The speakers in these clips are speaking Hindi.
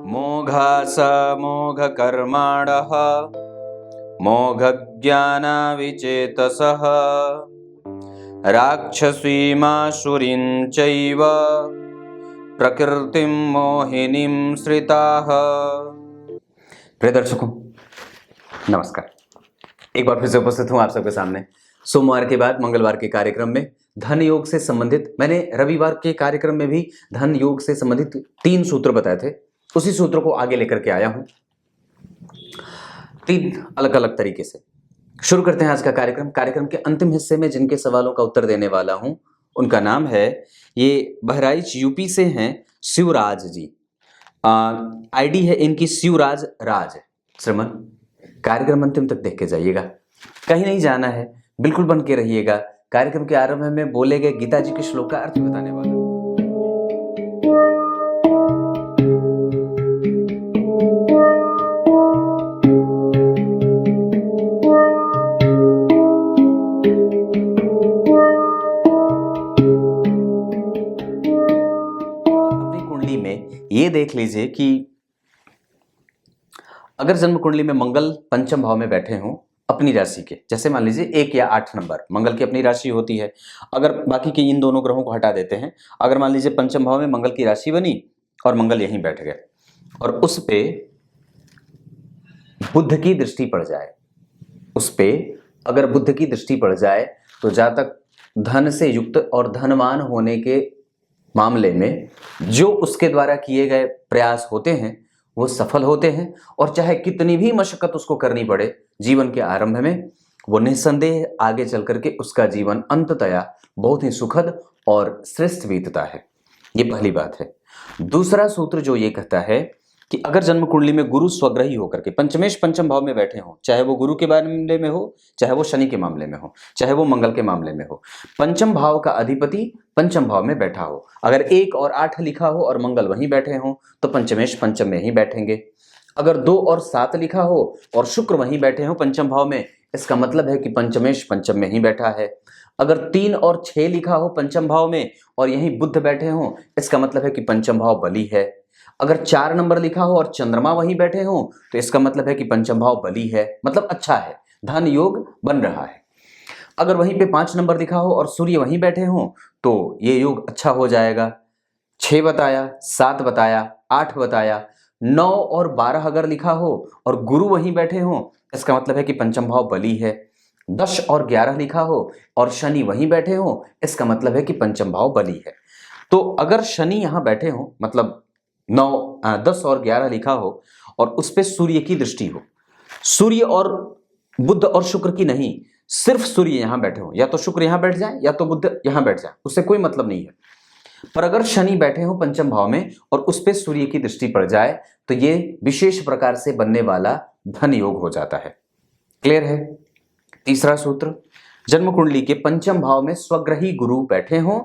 मोघासमोघकर्माणः मोघज्ञानाविचेतसः राक्षसीमासुरीं चैव प्रकृतिं मोहिनीं श्रिताः। प्रिय दर्शकों, नमस्कार। एक बार फिर से उपस्थित हूं आप सबके सामने सोमवार के बाद मंगलवार के कार्यक्रम में धन योग से संबंधित। मैंने रविवार के कार्यक्रम में भी धन योग से संबंधित 3 सूत्र बताए थे, उसी सूत्र को आगे लेकर के आया हूं 3 अलग अलग तरीके से। शुरू करते हैं आज का कार्यक्रम। कार्यक्रम के अंतिम हिस्से में जिनके सवालों का उत्तर देने वाला हूं उनका नाम है, ये बहराइच यूपी से हैं, शिवराज जी। आईडी है इनकी शिवराज राज। श्रमण, कार्यक्रम अंतिम तक देख के जाइएगा, कहीं नहीं जाना है, बिल्कुल बन के रहिएगा। कार्यक्रम के आरंभ में बोले गए गीता जी के श्लोक का अर्थ बताने वाला। अपनी कुंडली में ये देख लीजिए कि अगर जन्म कुंडली में मंगल पंचम भाव में बैठे हों अपनी राशि के, जैसे मान लीजिए 1 या 8 नंबर मंगल की अपनी राशि होती है। अगर बाकी के इन दोनों ग्रहों को हटा देते हैं, अगर मान लीजिए पंचम भाव में मंगल की राशि बनी और मंगल यहीं बैठ गए और उस पे बुध की दृष्टि पड़ जाए, उस पे अगर बुध की दृष्टि पड़ जाए तो जातक धन से युक्त और धनवान होने के मामले में जो उसके द्वारा किए गए प्रयास होते हैं वो सफल होते हैं, और चाहे कितनी भी मशक्कत उसको करनी पड़े जीवन के आरंभ में, वो निस्संदेह आगे चल करके उसका जीवन अंततया बहुत ही सुखद और श्रेष्ठ बीतता है। ये पहली बात है। दूसरा सूत्र जो ये कहता है कि अगर जन्म कुंडली में गुरु स्वग्रही होकर के पंचमेश पंचम भाव में बैठे हों, चाहे वो गुरु के मामले में हो, चाहे वो शनि के मामले में हो, चाहे वो मंगल के मामले में हो, पंचम भाव का अधिपति पंचम भाव में बैठा हो, अगर 1 और 8 लिखा हो और मंगल वहीं बैठे हों तो पंचमेश पंचम में ही बैठेंगे। अगर 2 और 7 लिखा हो और शुक्र वहीं बैठे हो पंचम भाव में, इसका मतलब है कि पंचमेश पंचम में ही बैठा है। अगर 3 और 6 लिखा हो पंचम भाव में और यहीं बुध बैठे हों, इसका मतलब है कि पंचम भाव बली है। अगर 4 नंबर लिखा हो और चंद्रमा वहीं बैठे हों तो इसका मतलब है कि पंचम भाव बली है, मतलब अच्छा है, धन योग बन रहा है। अगर वहीं पे 5 नंबर लिखा हो और सूर्य वहीं बैठे हों तो ये योग अच्छा हो जाएगा। 6 बताया, 7 बताया, 8 बताया, 9 और 12 अगर लिखा हो और गुरु वहीं बैठे हों, इसका मतलब है कि पंचम भाव बली है। 10 और 11 लिखा हो और शनि वहीं बैठे हों, इसका मतलब है कि पंचम भाव बली है। तो अगर शनि यहां बैठे हों, मतलब 10 और 11 लिखा हो और उस पे सूर्य की दृष्टि हो, सूर्य और बुध और शुक्र की नहीं, सिर्फ सूर्य यहां बैठे हो, या तो शुक्र यहां बैठ जाए या तो बुध यहां बैठ जाए, उससे कोई मतलब नहीं है। पर अगर शनि बैठे हो पंचम भाव में और उस पे सूर्य की दृष्टि पड़ जाए तो ये विशेष प्रकार से बनने वाला धन योग हो जाता है। क्लियर है? तीसरा सूत्र, जन्म कुंडली के पंचम भाव में स्वग्रही गुरु बैठे हों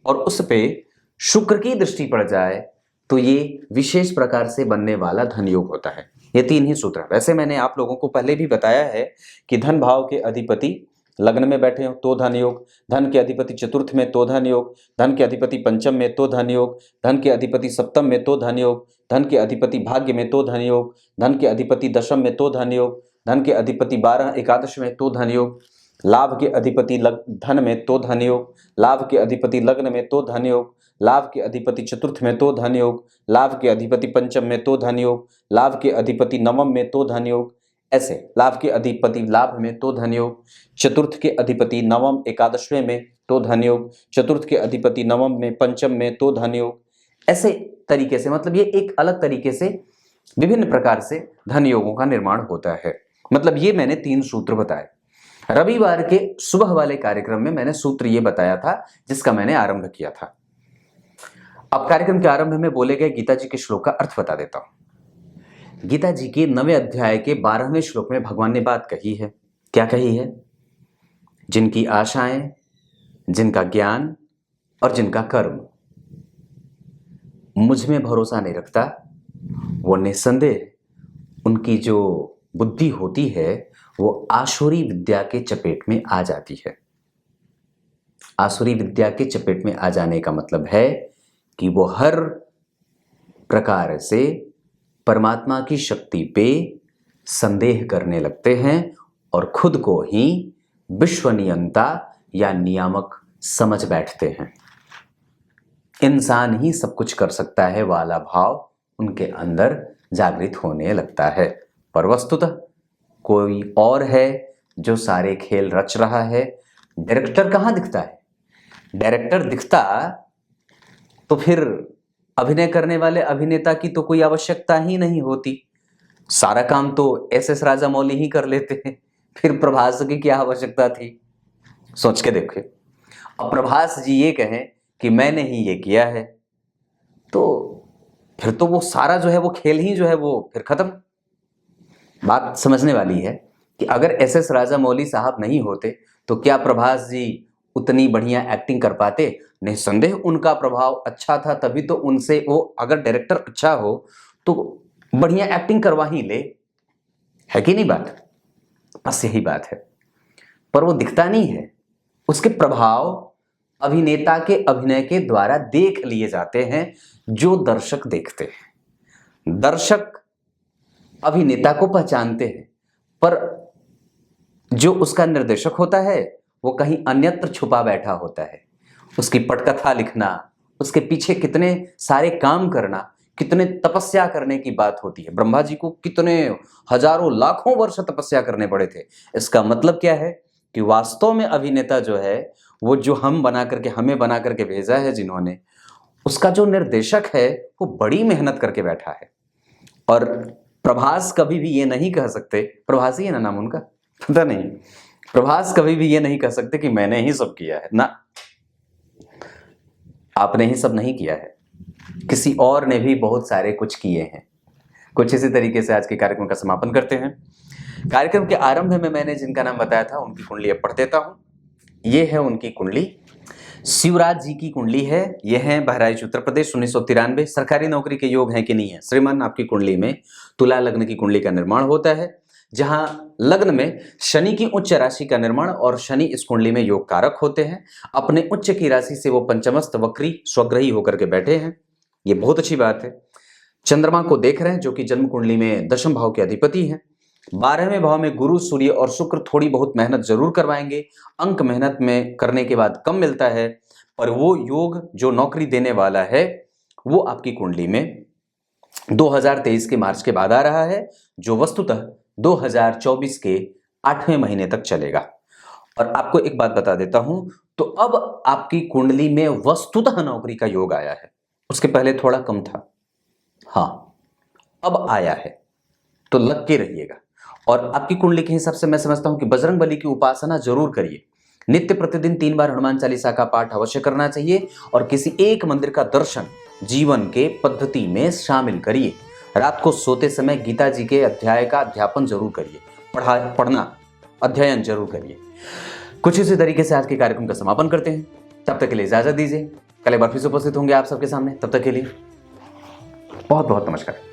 और उस पे शुक्र की दृष्टि पड़ जाए तो ये विशेष प्रकार से बनने वाला धन योग होता है। ये 3 ही सूत्र। वैसे मैंने आप लोगों को पहले भी बताया है कि धन भाव के अधिपति लग्न में बैठे हो तो धन योग, धन के अधिपति चतुर्थ में तो धन योग, धन के अधिपति पंचम में तो धन योग, धन के अधिपति सप्तम में तो धन योग, धन के अधिपति भाग्य में तो धन योग, धन के अधिपति दशम में तो धन योग, धन के अधिपति 12 एकादश में तो धन योग, लाभ के अधिपति धन में तो धन योग, लाभ के अधिपति लग्न में तो धन योग, लाभ के अधिपति चतुर्थ में तो धन योग, लाभ के अधिपति पंचम में तो धन योग, लाभ के अधिपति नवम में तो धन योग, ऐसे लाभ के अधिपति लाभ में तो धन योग, चतुर्थ के अधिपति नवम एकादशवें में तो धन योग, चतुर्थ के अधिपति नवम में पंचम में तो धन योग, ऐसे तरीके से, मतलब ये एक अलग तरीके से विभिन्न प्रकार से धन योगों का निर्माण होता है। मतलब ये मैंने 3 सूत्र बताए। रविवार के सुबह वाले कार्यक्रम में मैंने सूत्र ये बताया था जिसका मैंने आरंभ किया था। अब कार्यक्रम के आरंभ में बोले गए गीता जी के श्लोक का अर्थ बता देता हूं। गीता जी के 9वें अध्याय के 12वें श्लोक में भगवान ने बात कही है। क्या कही है? जिनकी आशाएं, जिनका ज्ञान और जिनका कर्म मुझ में भरोसा नहीं रखता, वो निस्संदेह उनकी जो बुद्धि होती है वो आसुरी विद्या के चपेट में आ जाती है। आसुरी विद्या के चपेट में आ जाने का मतलब है कि वो हर प्रकार से परमात्मा की शक्ति पे संदेह करने लगते हैं और खुद को ही विश्वनियंता या नियामक समझ बैठते हैं। इंसान ही सब कुछ कर सकता है वाला भाव उनके अंदर जागृत होने लगता है, पर वस्तुतः कोई और है जो सारे खेल रच रहा है। डायरेक्टर कहाँ दिखता है? डायरेक्टर दिखता तो फिर अभिनय करने वाले अभिनेता की तो कोई आवश्यकता ही नहीं होती, सारा काम तो एस राजामौली ही कर लेते हैं, फिर प्रभास की क्या आवश्यकता थी? सोच के देखिए। अब प्रभास जी ये कहें कि मैंने ही ये किया है, तो फिर तो वो सारा जो है वो खेल ही जो है वो फिर खत्म। बात समझने वाली है कि अगर एस राजामौली साहब नहीं होते तो क्या प्रभास जी उतनी बढ़िया एक्टिंग कर पाते? निसंदेह उनका प्रभाव अच्छा था, तभी तो उनसे वो, अगर डायरेक्टर अच्छा हो तो बढ़िया एक्टिंग करवा ही ले, है कि नहीं बात? बस यही बात है, पर वो दिखता नहीं है। उसके प्रभाव अभिनेता के अभिनय के द्वारा देख लिए जाते हैं, जो दर्शक देखते हैं। दर्शक अभिनेता को पहचानते हैं, पर जो उसका निर्देशक होता है वो कहीं अन्यत्र छुपा बैठा होता है। उसकी पटकथा लिखना, उसके पीछे कितने सारे काम करना, कितने तपस्या करने की बात होती है। ब्रह्मा जी को कितने हजारों लाखों वर्ष तपस्या करने पड़े थे। इसका मतलब क्या है कि वास्तव में अभिनेता जो है वो जो हमें बना करके भेजा है जिन्होंने, उसका जो निर्देशक है वो बड़ी मेहनत करके बैठा है। और प्रभास कभी भी ये नहीं कह सकते, प्रभास ही है ना नाम उनका, पता नहीं, प्रभास कभी भी ये नहीं कह सकते कि मैंने ही सब किया है ना, आपने ही सब नहीं किया है, किसी और ने भी बहुत सारे कुछ किए हैं। कुछ इसी तरीके से आज के कार्यक्रम का समापन करते हैं। कार्यक्रम के आरंभ में मैंने जिनका नाम बताया था उनकी कुंडली अब पढ़ देता हूं। ये है उनकी कुंडली, शिवराज जी की कुंडली है। यह है बहराइच उत्तर प्रदेश, 1993। सरकारी नौकरी के योग है कि नहीं है? श्रीमान, आपकी कुंडली में तुला लग्न की कुंडली का निर्माण होता है, जहां लग्न में शनि की उच्च राशि का निर्माण, और शनि इस कुंडली में योग कारक होते हैं। अपने उच्च की राशि से वो पंचमस्त वक्री स्वग्रही होकर के बैठे हैं, ये बहुत अच्छी बात है। चंद्रमा को देख रहे हैं जो कि जन्म कुंडली में दशम भाव के अधिपति हैं। 12वें भाव में गुरु, सूर्य और शुक्र थोड़ी बहुत मेहनत जरूर करवाएंगे। अंक मेहनत में करने के बाद कम मिलता है, पर वो योग जो नौकरी देने वाला है वो आपकी कुंडली में 2023 के मार्च के बाद आ रहा है, जो वस्तुतः 2024 के 8वें महीने तक चलेगा। और आपको एक बात बता देता हूं, तो अब आपकी कुंडली में वस्तुतः नौकरी का योग आया है। उसके पहले थोड़ा कम था, हाँ अब आया है, तो लग के रहिएगा। और आपकी कुंडली के हिसाब से मैं समझता हूं कि बजरंग बली की उपासना जरूर करिए। नित्य प्रतिदिन 3 बार हनुमान चालीसा का पाठ अवश्य करना चाहिए, और किसी एक मंदिर का दर्शन जीवन के पद्धति में शामिल करिए। रात को सोते समय गीता जी के अध्याय का अध्यापन जरूर करिए, पढ़ना अध्ययन जरूर करिए। कुछ इसी तरीके से आज के कार्यक्रम का समापन करते हैं। तब तक के लिए इजाजत दीजिए, कल एक बार फिर से उपस्थित होंगे आप सबके सामने। तब तक के लिए बहुत बहुत नमस्कार।